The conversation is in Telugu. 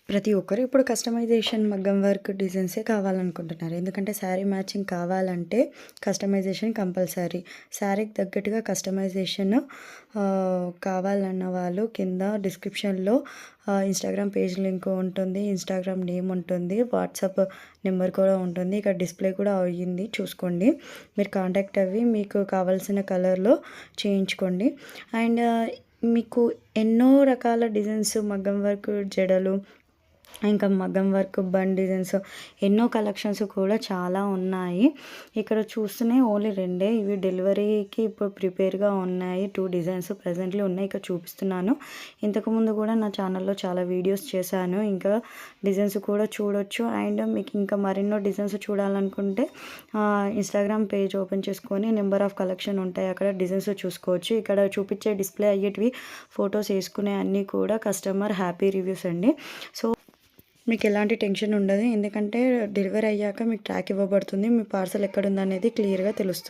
ప్రతి ఒక్కరు ఇప్పుడు కస్టమైజేషన్ మగ్గం వర్క్ డిజైన్సే కావాలనుకుంటున్నారు. ఎందుకంటే శారీ మ్యాచింగ్ కావాలంటే కస్టమైజేషన్ కంపల్సరీ. శారీకి తగ్గట్టుగా కస్టమైజేషన్ కావాలన్న వాళ్ళు కింద డిస్క్రిప్షన్‌లో ఇన్‌స్టాగ్రామ్ పేజ్ లింక్ ఉంటుంది. ఇన్‌స్టాగ్రామ్ నేమ్ ఉంటుంది. వాట్సాప్ నెంబర్ కూడా ఉంటుంది. ఇక్కడ డిస్‌ప్లే కూడా అయ్యింది చూసుకోండి. మీరు కాంటాక్ట్ అవ్వి మీకు కావాల్సిన కలర్‌లో చేయించుకోండి. అండ్ మీకు ఎన్నో రకాల డిజైన్స్ మగ్గం వర్క్ జడలు, ఇంకా మగ్గం వర్క్ బన్ డిజైన్స్ ఎన్నో కలెక్షన్స్ కూడా చాలా ఉన్నాయి. ఇక్కడ చూస్తూనే ఓన్లీ 2 ఇవి డెలివరీకి ఇప్పుడు ప్రిపేర్‌గా ఉన్నాయి. 2 డిజైన్స్ ప్రెజెంట్‌లీ ఉన్నాయి. ఇక్కడ చూపిస్తున్నాను. ఇంతకుముందు కూడా నా ఛానల్‌లో చాలా వీడియోస్ చేశాను. ఇంకా డిజైన్స్ కూడా చూడొచ్చు. అండ్ మీకు ఇంకా మరెన్నో డిజైన్స్ చూడాలనుకుంటే ఇన్‌స్టాగ్రామ్ పేజ్ ఓపెన్ చేసుకొని నెంబర్ ఆఫ్ కలెక్షన్ ఉంటాయి. అక్కడ డిజైన్స్ చూసుకోవచ్చు. ఇక్కడ చూపించే డిస్‌ప్లే అయ్యేటివి ఫొటోస్ వేసుకునే అన్నీ కూడా కస్టమర్ హ్యాపీ రివ్యూస్ అండి. సో మీకు ఎలాంటి టెన్షన్ ఉండదు. ఎందుకంటే డెలివరీ అయ్యాక మీకు ట్రాక్ ఇవ్వబడుతుంది. మీ పార్సల్ ఎక్కడుందనేది క్లియర్‌గా తెలుస్తుంది.